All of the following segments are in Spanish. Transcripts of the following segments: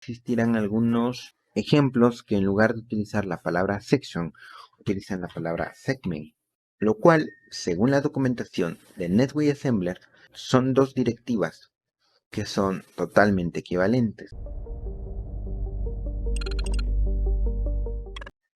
existirán algunos ejemplos que en lugar de utilizar la palabra section, utilizan la palabra segment, lo cual, según la documentación de Netway Assembler, son dos directivas que son totalmente equivalentes.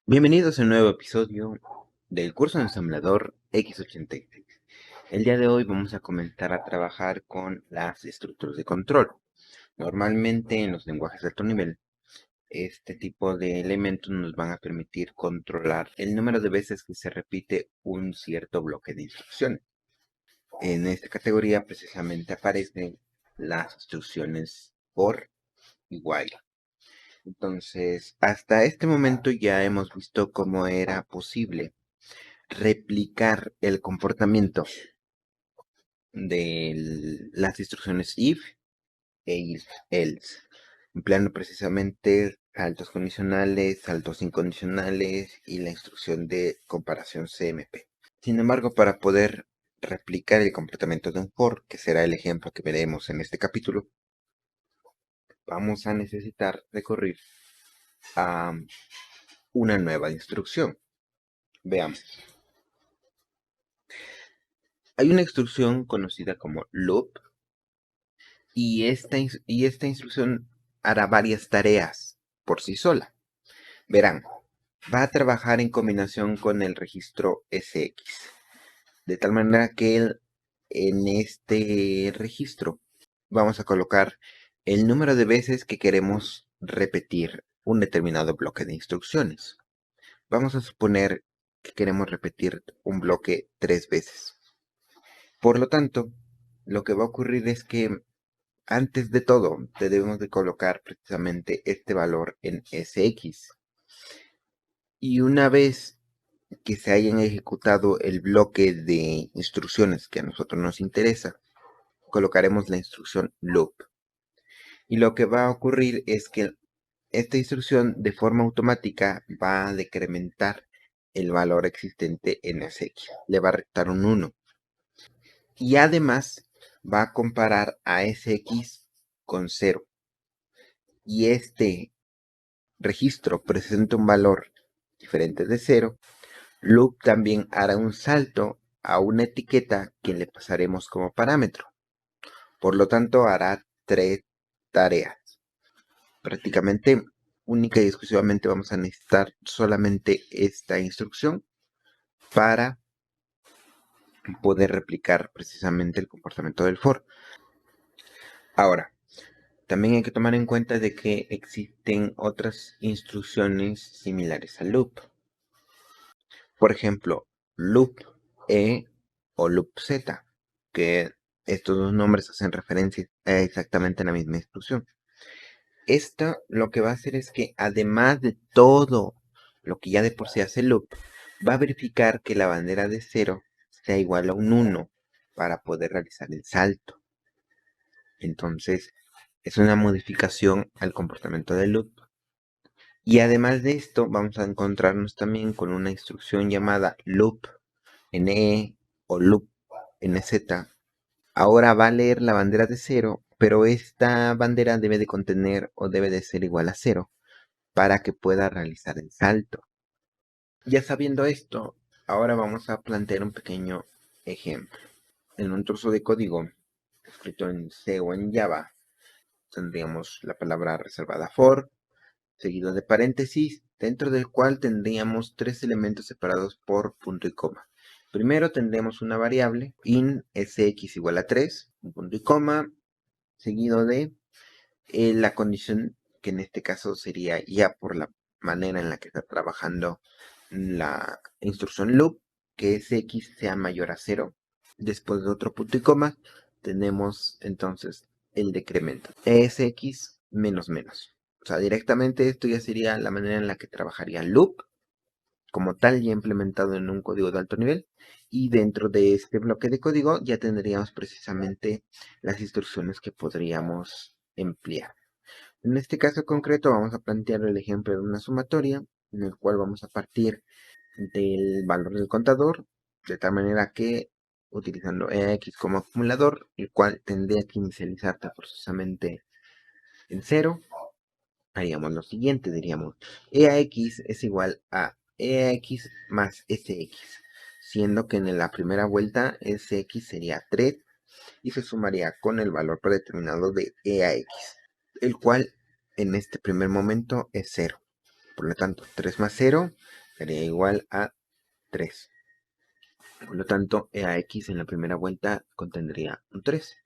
Bienvenidos a un nuevo episodio del curso de ensamblador X86. El día de hoy vamos a comenzar a trabajar con las estructuras de control. Normalmente en los lenguajes de alto nivel, este tipo de elementos nos van a permitir controlar el número de veces que se repite un cierto bloque de instrucciones. En esta categoría precisamente aparecen las instrucciones for y while. Entonces, hasta este momento ya hemos visto cómo era posible replicar el comportamiento de las instrucciones if e if else, empleando precisamente saltos condicionales, saltos incondicionales y la instrucción de comparación CMP. Sin embargo, para poder replicar el comportamiento de un for, que será el ejemplo que veremos en este capítulo, vamos a necesitar recurrir a una nueva instrucción. Veamos. Hay una instrucción conocida como loop y esta instrucción hará varias tareas por sí sola. Verán, va a trabajar en combinación con el registro SX, de tal manera que en este registro vamos a colocar el número de veces que queremos repetir un determinado bloque de instrucciones. Vamos a suponer que queremos repetir un bloque 3 veces. Por lo tanto, lo que va a ocurrir es que antes de todo debemos de colocar precisamente este valor en SX. Y una vez que se hayan ejecutado el bloque de instrucciones que a nosotros nos interesa, colocaremos la instrucción loop. Y lo que va a ocurrir es que esta instrucción de forma automática va a decrementar el valor existente en SX. Le va a restar un 1. Y además va a comparar a SX con 0. Y este registro presenta un valor diferente de 0, loop también hará un salto a una etiqueta que le pasaremos como parámetro. Por lo tanto, hará 3 tareas. Prácticamente, única y exclusivamente vamos a necesitar solamente esta instrucción para poder replicar precisamente el comportamiento del for. Ahora, también hay que tomar en cuenta de que existen otras instrucciones similares al loop. Por ejemplo, loop E o loop Z, que estos dos nombres hacen referencia a exactamente la misma instrucción. Esto lo que va a hacer es que además de todo lo que ya de por sí hace el loop, va a verificar que la bandera de 0 sea igual a un 1 para poder realizar el salto. Entonces, es una modificación al comportamiento del loop. Y además de esto, vamos a encontrarnos también con una instrucción llamada loop NE o loop NZ. Ahora va a leer la bandera de 0, pero esta bandera debe de contener o debe de ser igual a 0 para que pueda realizar el salto. Ya sabiendo esto, ahora vamos a plantear un pequeño ejemplo. En un trozo de código escrito en C o en Java, tendríamos la palabra reservada for, seguido de paréntesis, dentro del cual tendríamos 3 elementos separados por punto y coma. Primero tendremos una variable in sx igual a 3, un punto y coma, seguido de la condición que en este caso sería ya por la manera en la que está trabajando la instrucción loop, que sx sea mayor a 0. Después de otro punto y coma, tenemos entonces el decremento, sx menos menos. O sea, directamente esto ya sería la manera en la que trabajaría loop, como tal ya implementado en un código de alto nivel. Y dentro de este bloque de código ya tendríamos precisamente las instrucciones que podríamos emplear. En este caso concreto vamos a plantear el ejemplo de una sumatoria, en el cual vamos a partir del valor del contador, de tal manera que utilizando x como acumulador, el cual tendría que inicializar forzosamente en 0, haríamos lo siguiente, diríamos EAX es igual a EAX más SX, siendo que en la primera vuelta SX sería 3 y se sumaría con el valor predeterminado de EAX, el cual en este primer momento es 0. Por lo tanto, 3 más 0 sería igual a 3. Por lo tanto, EAX en la primera vuelta contendría un 3.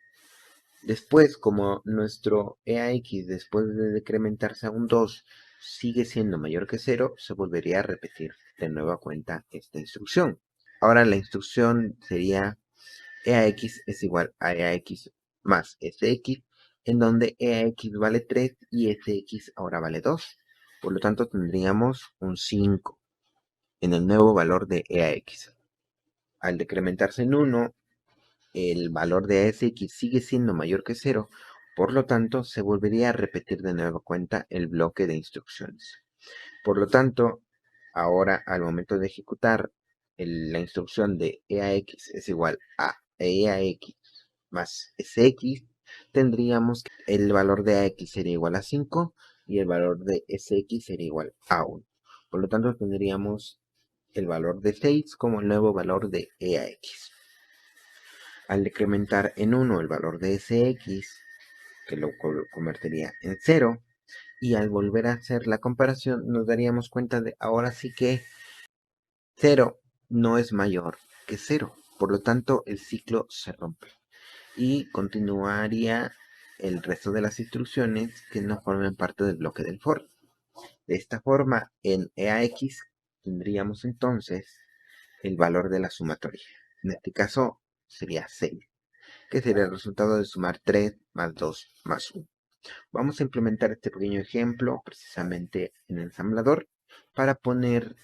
Después, como nuestro EAX después de decrementarse a un 2 sigue siendo mayor que 0, se volvería a repetir de nueva cuenta esta instrucción. Ahora la instrucción sería EAX es igual a EAX más SX, en donde EAX vale 3 y SX ahora vale 2. Por lo tanto, tendríamos un 5 en el nuevo valor de EAX. Al decrementarse en 1, el valor de SX sigue siendo mayor que 0, por lo tanto, se volvería a repetir de nueva cuenta el bloque de instrucciones. Por lo tanto, ahora al momento de ejecutar la instrucción de EAX es igual a EAX más SX, tendríamos que el valor de AX sería igual a 5 y el valor de SX sería igual a 1. Por lo tanto, tendríamos el valor de 6 como el nuevo valor de EAX. Al decrementar en 1 el valor de SX, que lo convertiría en 0, y al volver a hacer la comparación nos daríamos cuenta de ahora sí que 0 no es mayor que 0. Por lo tanto, el ciclo se rompe y continuaría el resto de las instrucciones que no formen parte del bloque del for. De esta forma, en EAX tendríamos entonces el valor de la sumatoria. En este caso sería 6, que sería el resultado de sumar 3 más 2 más 1. Vamos a implementar este pequeño ejemplo precisamente en el ensamblador para poner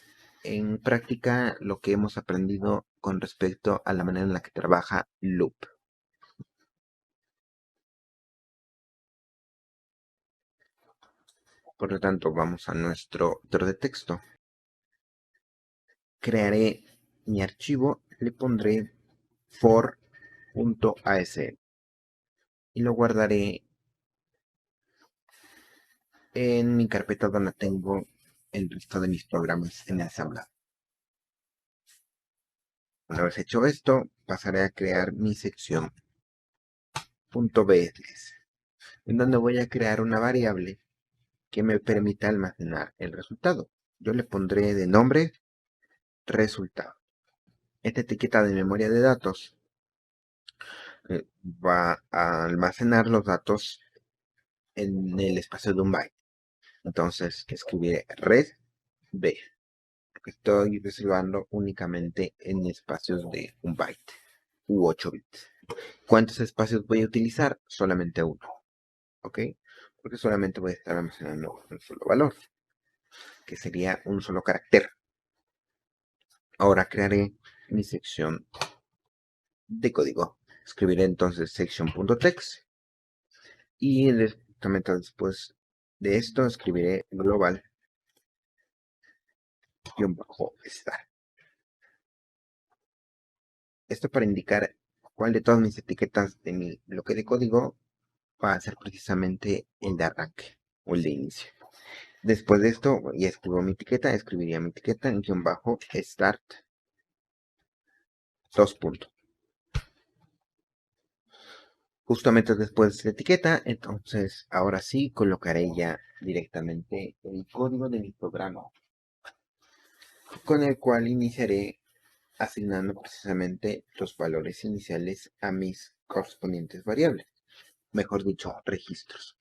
en práctica lo que hemos aprendido con respecto a la manera en la que trabaja Loop. Por lo tanto, vamos a nuestro editor de texto. Crearé mi archivo, le pondré for.asm y lo guardaré en mi carpeta donde tengo el resto de mis programas en ensamblador. Una vez hecho esto, pasaré a crear mi sección .bs, en donde voy a crear una variable que me permita almacenar el resultado. Yo le pondré de nombre resultado. Esta etiqueta de memoria de datos va a almacenar los datos en el espacio de un byte. Entonces escribiré red b, porque estoy reservando únicamente en espacios de un byte u 8 bits. ¿Cuántos espacios voy a utilizar? Solamente uno, ¿ok? Porque solamente voy a estar almacenando un solo valor, que sería un solo carácter. Ahora crearé mi sección de código. Escribiré entonces section.text y directamente después de esto escribiré global-star. Esto para indicar cuál de todas mis etiquetas de mi bloque de código va a ser precisamente el de arranque o el de inicio. Después de esto, ya escribo mi etiqueta, escribiría mi etiqueta en _start 2 puntos. Justamente después de la etiqueta, entonces ahora sí colocaré ya directamente el código de mi programa, con el cual iniciaré asignando precisamente los valores iniciales a mis correspondientes variables, mejor dicho, registros.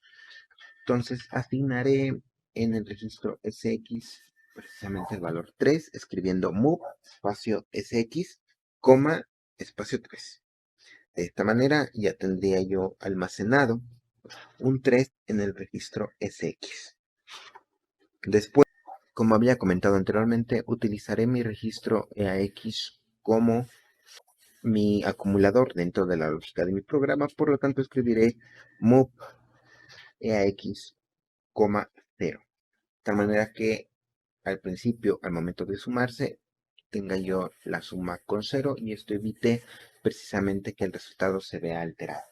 Entonces asignaré en el registro SX precisamente el valor 3, escribiendo move espacio SX, coma, espacio 3. De esta manera ya tendría yo almacenado un 3 en el registro SX. Después, como había comentado anteriormente, utilizaré mi registro EAX como mi acumulador dentro de la lógica de mi programa, por lo tanto escribiré move EAX, 0, de tal manera que al principio, al momento de sumarse, tenga yo la suma con 0 y esto evite precisamente que el resultado se vea alterado.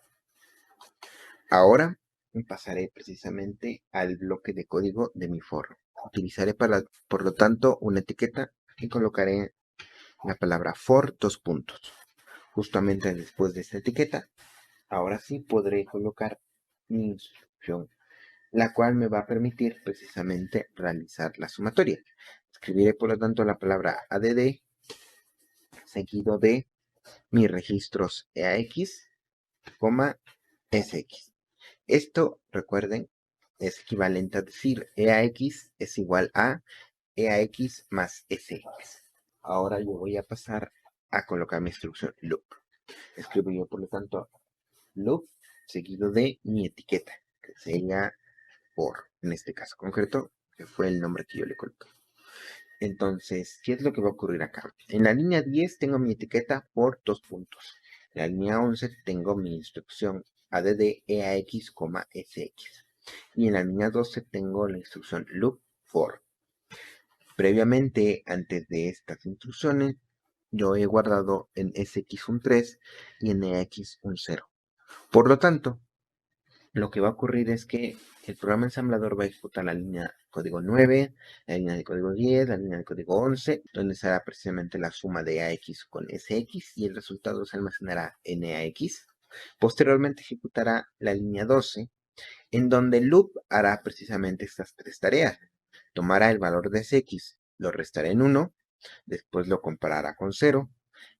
Ahora y pasaré precisamente al bloque de código de mi for. Utilizaré por lo tanto una etiqueta y colocaré la palabra for dos puntos. Justamente después de esta etiqueta, ahora sí podré colocar mi instrucción, la cual me va a permitir precisamente realizar la sumatoria. Escribiré por lo tanto la palabra add seguido de mis registros EAX, SX. Esto, recuerden, es equivalente a decir EAX es igual a EAX más SX. Ahora yo voy a pasar a colocar mi instrucción loop. Escribo yo, por lo tanto, loop seguido de mi etiqueta, que sería for, en este caso concreto, que fue el nombre que yo le coloqué. Entonces, ¿qué es lo que va a ocurrir acá? En la línea 10 tengo mi etiqueta por dos puntos. En la línea 11 tengo mi instrucción add EAX, SX. Y en la línea 12 tengo la instrucción loop for. Previamente, antes de estas instrucciones, yo he guardado en SX un 3 y en EX un 0. Por lo tanto, lo que va a ocurrir es que el programa ensamblador va a ejecutar la línea de código 9, la línea de código 10, la línea de código 11, donde será precisamente la suma de AX con SX y el resultado se almacenará en EAX. Posteriormente ejecutará la línea 12, en donde el loop hará precisamente estas tres tareas. Tomará el valor de SX, lo restará en 1, después lo comparará con 0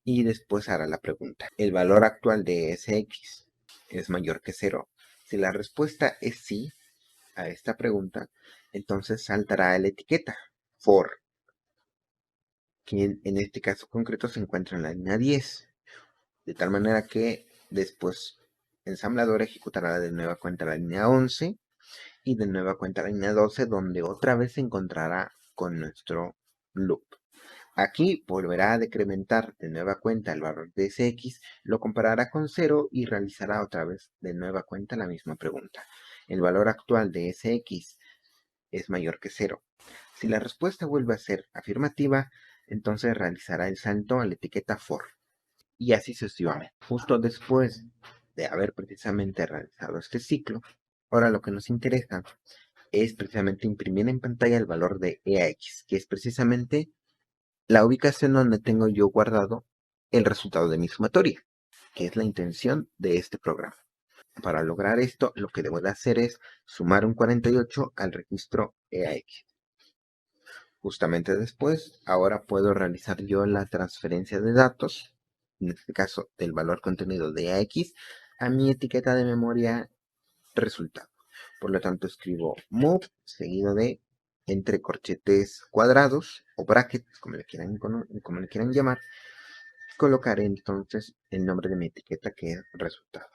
y después hará la pregunta. ¿El valor actual de SX es mayor que 0? Si la respuesta es sí a esta pregunta, entonces saltará la etiqueta for, que en este caso concreto se encuentra en la línea 10, de tal manera que después ensamblador ejecutará de nueva cuenta la línea 11 y de nueva cuenta la línea 12, donde otra vez se encontrará con nuestro loop. Aquí volverá a decrementar de nueva cuenta el valor de SX, lo comparará con 0 y realizará otra vez de nueva cuenta la misma pregunta. El valor actual de SX es mayor que 0. Si la respuesta vuelve a ser afirmativa, entonces realizará el salto a la etiqueta for. Y así sucesivamente. Justo después de haber precisamente realizado este ciclo, ahora lo que nos interesa es precisamente imprimir en pantalla el valor de EAX, que es precisamente la ubicación donde tengo yo guardado el resultado de mi sumatoria, que es la intención de este programa. Para lograr esto, lo que debo de hacer es sumar un 48 al registro EAX. Justamente después, ahora puedo realizar yo la transferencia de datos, en este caso del valor contenido de EAX, a mi etiqueta de memoria resultado. Por lo tanto, escribo move seguido de entre corchetes cuadrados o brackets, como le quieran llamar. Colocaré entonces el nombre de mi etiqueta, que es resultado.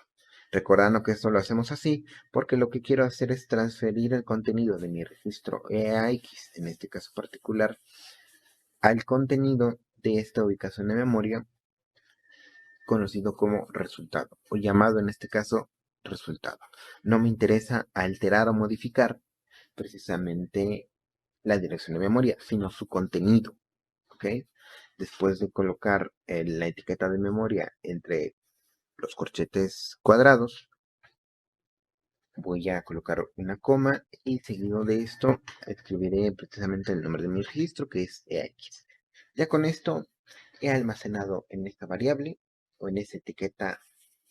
Recordando que esto lo hacemos así porque lo que quiero hacer es transferir el contenido de mi registro EAX, en este caso particular, al contenido de esta ubicación de memoria conocido como resultado, o llamado en este caso resultado. No me interesa alterar o modificar precisamente la dirección de memoria, sino su contenido. ¿Ok? Después de colocar la etiqueta de memoria entre los corchetes cuadrados, voy a colocar una coma y seguido de esto escribiré precisamente el nombre de mi registro, que es EAX. Ya con esto he almacenado en esta variable o en esta etiqueta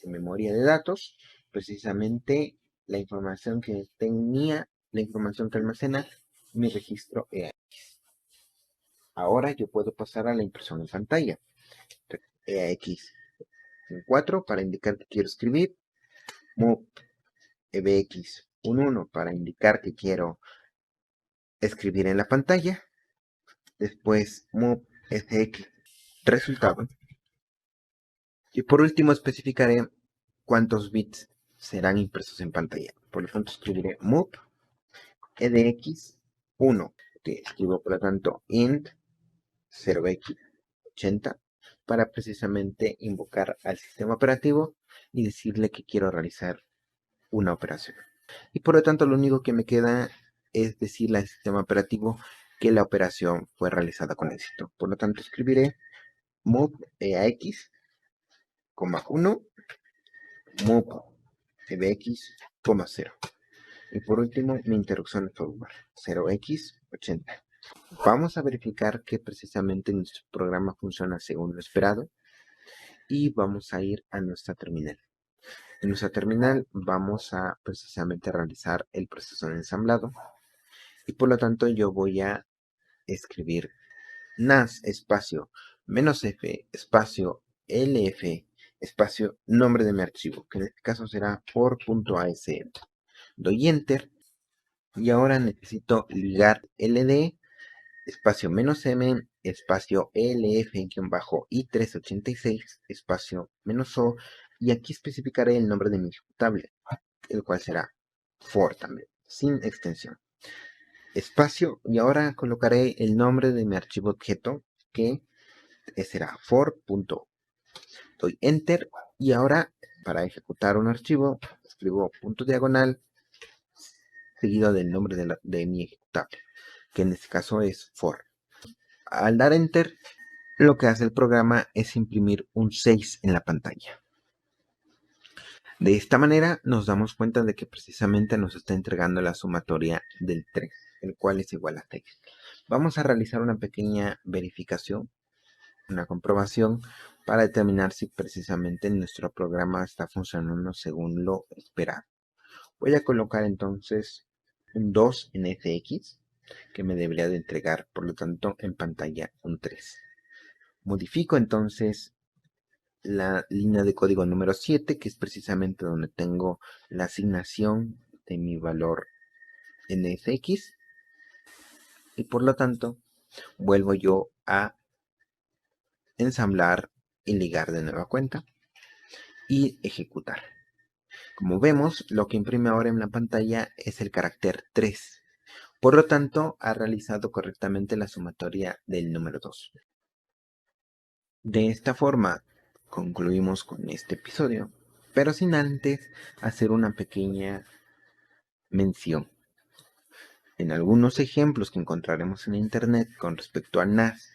de memoria de datos precisamente la información que tenía, la información que almacena mi registro EAX. Ahora yo puedo pasar a la impresión en pantalla. EAX en 4 para indicar que quiero escribir, move EBX un 1 para indicar que quiero escribir en la pantalla, después move SX resultado, y por último especificaré cuántos bits serán impresos en pantalla. Por lo tanto escribiré move edx 1, que escribo por lo tanto int 0x80 para precisamente invocar al sistema operativo y decirle que quiero realizar una operación. Y por lo tanto lo único que me queda es decirle al sistema operativo que la operación fue realizada con éxito. Por lo tanto escribiré move EAX, 1, move EBX, 0. Y por último, mi interrupción de software 0x80. Vamos a verificar que precisamente nuestro programa funciona según lo esperado y vamos a ir a nuestra terminal. En nuestra terminal vamos a precisamente realizar el proceso de ensamblado y por lo tanto yo voy a escribir NAS espacio "-f espacio "lf espacio nombre de mi archivo", que en este caso será for.asm. Doy enter y ahora necesito ligar ld espacio "-m espacio "lf-i386 espacio "-o", y aquí especificaré el nombre de mi ejecutable, el cual será for también, sin extensión. Espacio, y ahora colocaré el nombre de mi archivo objeto, que será for. Doy enter y ahora para ejecutar un archivo escribo punto diagonal seguido del nombre de mi ejecutable, que en este caso es for. Al dar enter, lo que hace el programa es imprimir un 6 en la pantalla. De esta manera nos damos cuenta de que precisamente nos está entregando la sumatoria del 3, el cual es igual a 6. Vamos a realizar una pequeña verificación, una comprobación, para determinar si precisamente nuestro programa está funcionando según lo esperado. Voy a colocar entonces un 2 en fx, que me debería de entregar, por lo tanto, en pantalla un 3. Modifico entonces la línea de código número 7, que es precisamente donde tengo la asignación de mi valor NFX, y por lo tanto vuelvo yo a ensamblar y ligar de nueva cuenta y ejecutar. Como vemos, lo que imprime ahora en la pantalla es el carácter 3. Por lo tanto, ha realizado correctamente la sumatoria del número 2. De esta forma, concluimos con este episodio, pero sin antes hacer una pequeña mención. En algunos ejemplos que encontraremos en internet con respecto al NAS,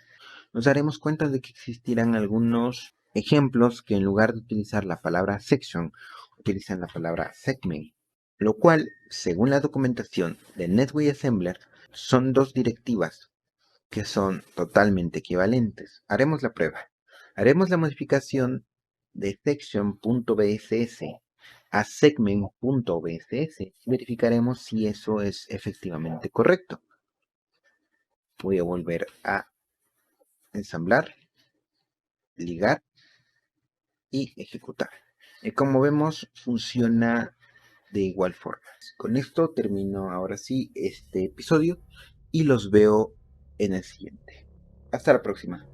nos daremos cuenta de que existirán algunos ejemplos que en lugar de utilizar la palabra section, utilizan la palabra segment, lo cual, según la documentación de NetWay Assembler, son dos directivas que son totalmente equivalentes. Haremos la prueba. Haremos la modificación de section.bss a segment.bss y verificaremos si eso es efectivamente correcto. Voy a volver a ensamblar, ligar y ejecutar. Y como vemos, funciona de igual forma. Con esto termino ahora sí este episodio y los veo en el siguiente. Hasta la próxima.